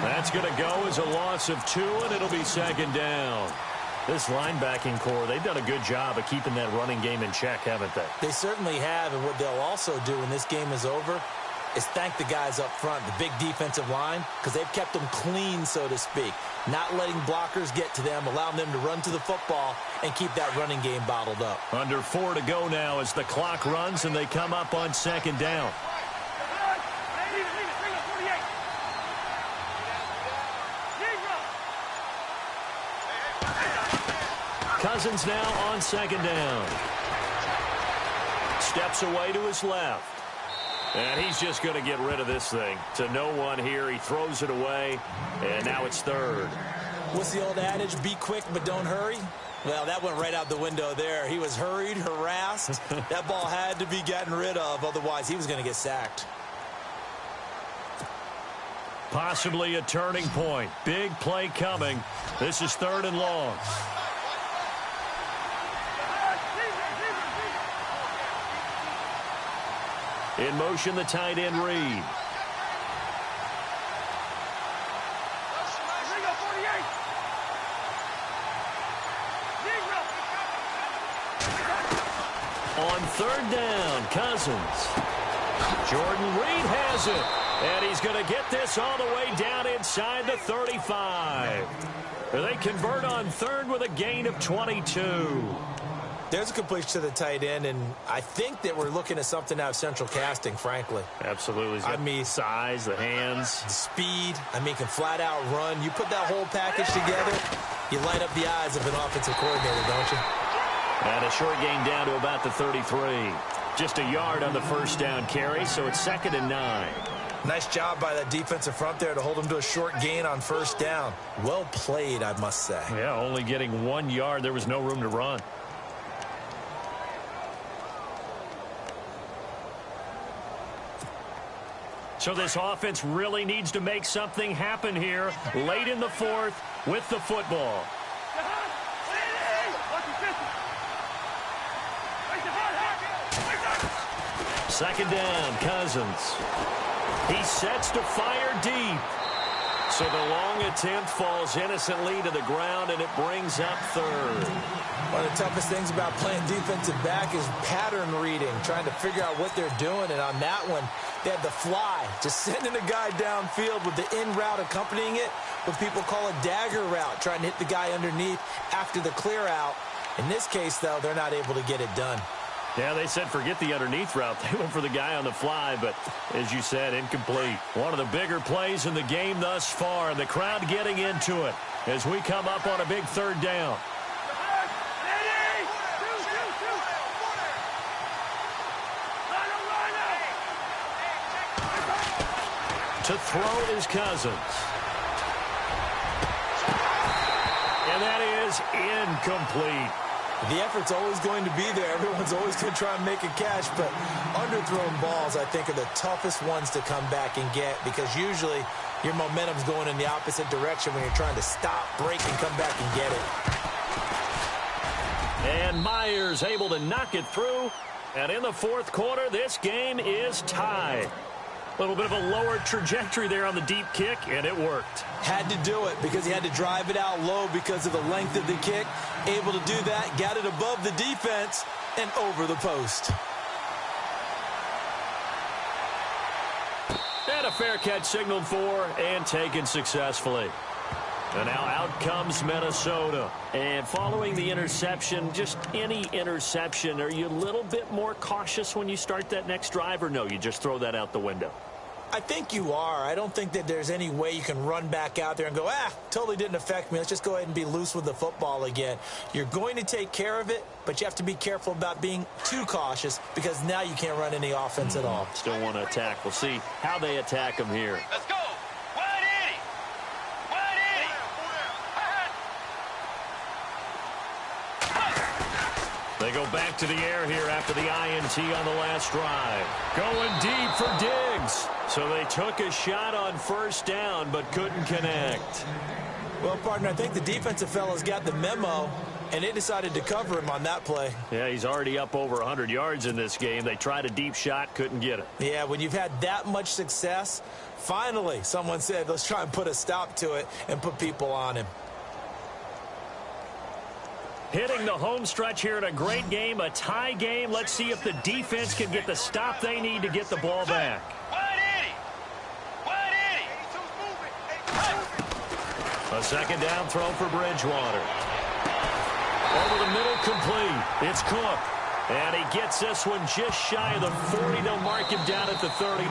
That's going to go as a loss of 2, and it'll be 2nd down. This linebacking core, they've done a good job of keeping that running game in check, haven't they? They certainly have, and what they'll also do when this game is over is thank the guys up front, the big defensive line, because they've kept them clean, so to speak. Not letting blockers get to them, allowing them to run to the football and keep that running game bottled up. Under 4 to go now as the clock runs and they come up on 2nd down. Cousins now on second down. Steps away to his left. And he's just going to get rid of this thing. To no one here. He throws it away. And now it's third. What's the old adage? Be quick, but don't hurry. Well, that went right out the window there. He was hurried, harassed. That ball had to be gotten rid of. Otherwise, he was going to get sacked. Possibly a turning point. Big play coming. This is third and long. In motion, the tight end Reed. On third down, Cousins. Jordan Reed has it. And he's going to get this all the way down inside the 35. They convert on third with a gain of 22. There's a completion to the tight end, and I think that we're looking at something out of central casting, frankly. Absolutely. I mean, size, the hands. the speed. I mean, can flat out run. You put that whole package together, you light up the eyes of an offensive coordinator, don't you? And a short gain down to about the 33. Just a yard on the first down carry, so it's 2nd and 9. Nice job by that defensive front there to hold him to a short gain on first down. Well played, I must say. Yeah, only getting 1 yard. There was no room to run. So this offense really needs to make something happen here late in the fourth with the football. Second down, Cousins. He sets to fire deep. So the long attempt falls innocently to the ground, and it brings up third. One of the toughest things about playing defensive back is pattern reading, trying to figure out what they're doing. And on that one, they had the fly, just sending a guy downfield with the in route accompanying it, what people call a dagger route, trying to hit the guy underneath after the clear out. In this case, though, they're not able to get it done. Yeah, they said forget the underneath route. They went for the guy on the fly, but as you said, incomplete. One of the bigger plays in the game thus far, and the crowd getting into it as we come up on a big third down. To throw is Cousins. And that is incomplete. The effort's always going to be there. Everyone's always going to try and make a catch, but underthrown balls, I think, are the toughest ones to come back and get because usually your momentum's going in the opposite direction when you're trying to stop, break, and come back and get it. And Myers able to knock it through. And in the fourth quarter, this game is tied. A little bit of a lower trajectory there on the deep kick, and it worked. Had to do it because he had to drive it out low because of the length of the kick. Able to do that, got it above the defense and over the post. And a fair catch signaled for and taken successfully. And now out comes Minnesota. And following the interception, just any interception, are you a little bit more cautious when you start that next drive, or no, you just throw that out the window? I think you are. I don't think that there's any way you can run back out there and go, totally didn't affect me. Let's just go ahead and be loose with the football again. You're going to take care of it, but you have to be careful about being too cautious because now you can't run any offense at all. Still want to attack. We'll see how they attack them here. Let's go. They go back to the air here after the INT on the last drive. Going deep for Diggs. So they took a shot on first down but couldn't connect. Well, partner, I think the defensive fellas got the memo, and they decided to cover him on that play. Yeah, he's already up over 100 yards in this game. They tried a deep shot, couldn't get it. Yeah, when you've had that much success, finally someone said, let's try and put a stop to it and put people on him. Hitting the home stretch here in a great game, a tie game. Let's see if the defense can get the stop they need to get the ball back. A second down throw for Bridgewater. Over the middle, complete. It's Cook. And he gets this one just shy of the 40. They'll mark him down at the 39.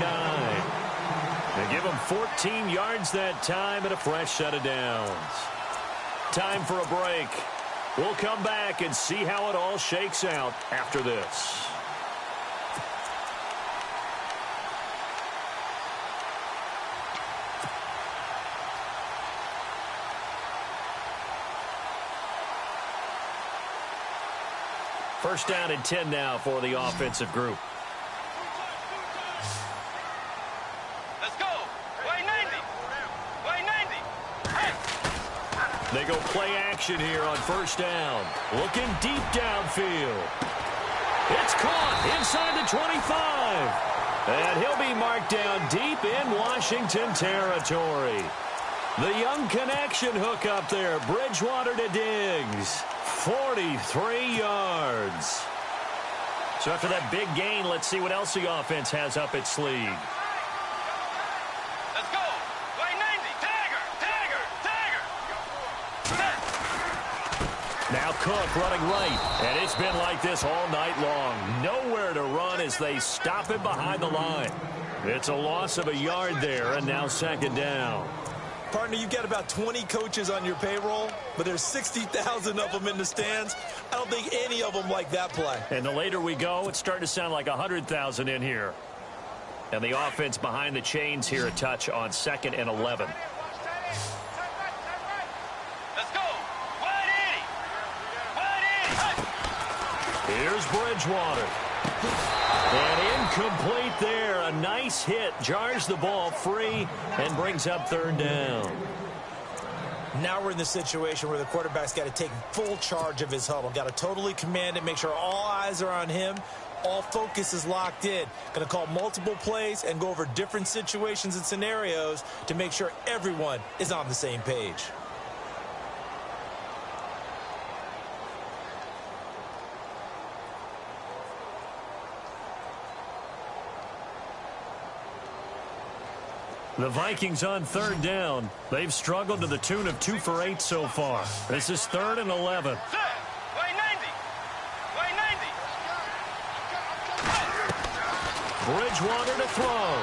They give him 14 yards that time and a fresh set of downs. Time for a break. We'll come back and see how it all shakes out after this. First down and 10 now for the offensive group. Let's go. Way 90. Way 90. Hey. They go play action here on first down. Looking deep downfield. It's caught inside the 25. And he'll be marked down deep in Washington territory. The young connection hook up there. Bridgewater to Diggs. 43 yards. So after that big gain, let's see what else the offense has up its sleeve. Let's go. Way 90. Tagger. Now Cook running right. And it's been like this all night long. Nowhere to run as they stop him behind the line. It's a loss of a yard there, and now second down. Partner, you've got about 20 coaches on your payroll, but there's 60,000 of them in the stands. I don't think any of them like that play. And the later we go, it's starting to sound like 100,000 in here. And the offense behind the chains here a touch on 2nd and 11. Let's go. 180. Here's Bridgewater. And incomplete there. A nice hit. Jars the ball free and brings up third down. Now we're in the situation where the quarterback's got to take full charge of his huddle. Got to totally command it, make sure all eyes are on him. All focus is locked in. Going to call multiple plays and go over different situations and scenarios to make sure everyone is on the same page. The Vikings on third down. They've struggled to the tune of 2 for 8 so far. This is 3rd and 11. Set. Way 90. Way 90. Bridgewater to throw.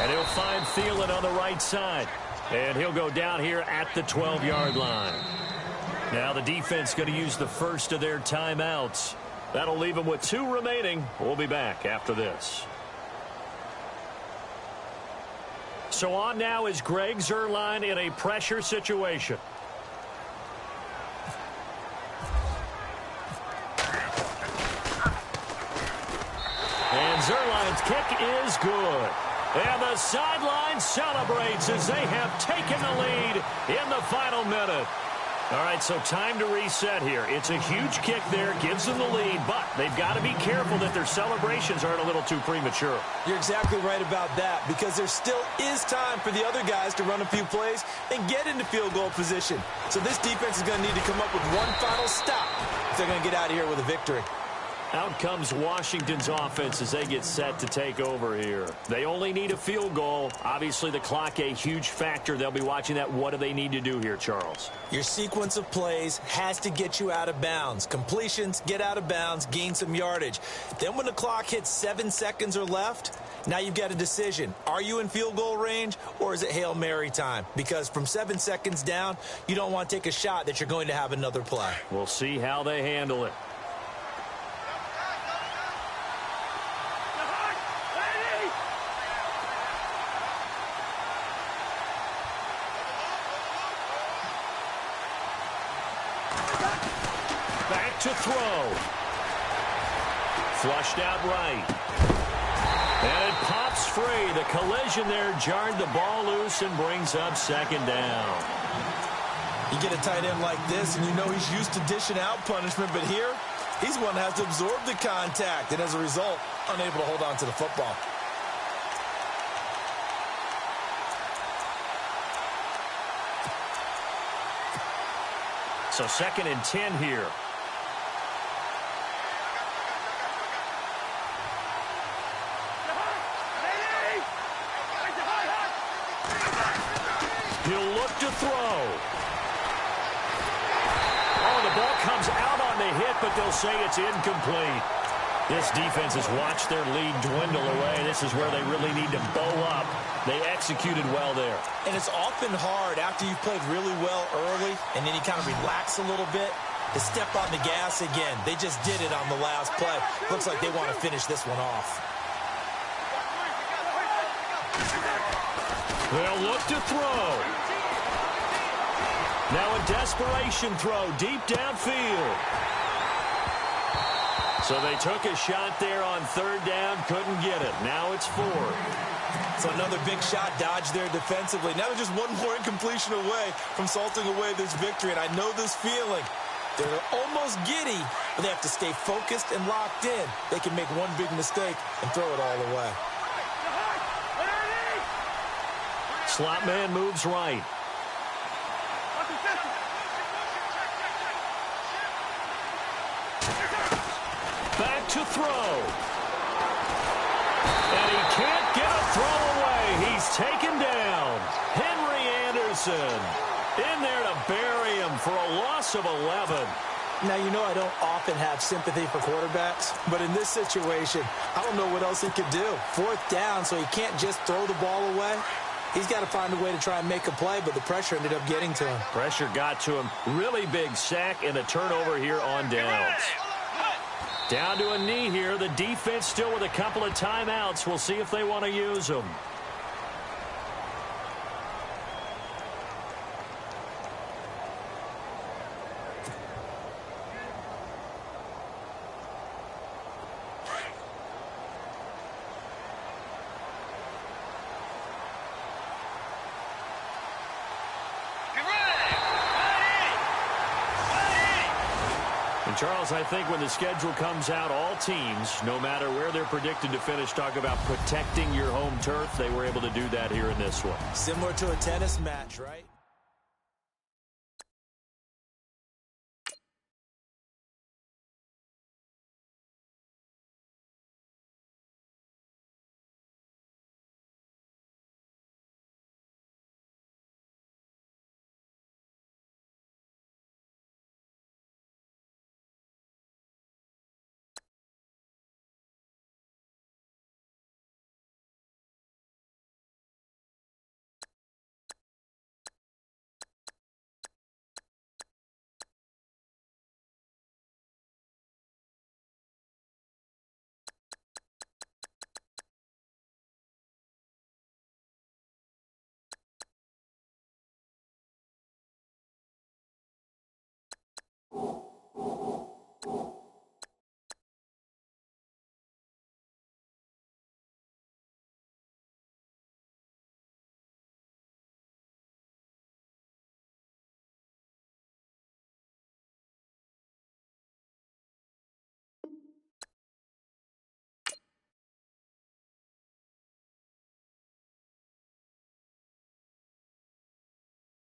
And he'll find Thielen on the right side. And he'll go down here at the 12-yard line. Now the defense going to use the first of their timeouts. That'll leave them with 2 remaining. We'll be back after this. So on now is Greg Zuerlein in a pressure situation. And Zuerlein's kick is good. And the sideline celebrates as they have taken the lead in the final minute. All right, so time to reset here. It's a huge kick there, gives them the lead, but they've got to be careful that their celebrations aren't a little too premature. You're exactly right about that, because there still is time for the other guys to run a few plays and get into field goal position. So this defense is going to need to come up with one final stop if they're going to get out of here with a victory. Out comes Washington's offense as they get set to take over here. They only need a field goal. Obviously, the clock a huge factor. They'll be watching that. What do they need to do here, Charles? Your sequence of plays has to get you out of bounds. Completions, get out of bounds, gain some yardage. Then when the clock hits 7 seconds or left, now you've got a decision. Are you in field goal range, or is it Hail Mary time? Because from 7 seconds down, you don't want to take a shot that you're going to have another play. We'll see how they handle it. Back to throw. Flushed out right. And it pops free. The collision there jarred the ball loose and brings up second down. You get a tight end like this, and you know he's used to dishing out punishment, but here, he's one that has to absorb the contact, and as a result, unable to hold on to the football. So 2nd and 10 here. He'll look to throw. Oh, the ball comes out on the hit, but they'll say it's incomplete. This defense has watched their lead dwindle away. This is where they really need to bow up. They executed well there. And it's often hard after you've played really well early and then you kind of relax a little bit to step on the gas again. They just did it on the last play. Looks like they want to finish this one off. They'll look to throw. Now a desperation throw deep downfield. So they took a shot there on third down, couldn't get it. Now it's 4. So another big shot dodged there defensively. Now they're just one more incompletion away from salting away this victory. And I know this feeling. They're almost giddy, but they have to stay focused and locked in. They can make one big mistake and throw it all away. Slot man moves right. Back to throw. And he can't get a throw away. He's taken down. Henry Anderson in there to bury him for a loss of 11. Now, you know I don't often have sympathy for quarterbacks, but in this situation, I don't know what else he could do. 4th down, so he can't just throw the ball away. He's got to find a way to try and make a play, but the pressure ended up getting to him. Pressure got to him. Really big sack and a turnover here on downs. Down to a knee here. The defense still with a couple of timeouts. We'll see if they want to use them. Charles, I think when the schedule comes out, all teams, no matter where they're predicted to finish, talk about protecting your home turf. They were able to do that here in this one. Similar to a tennis match, right?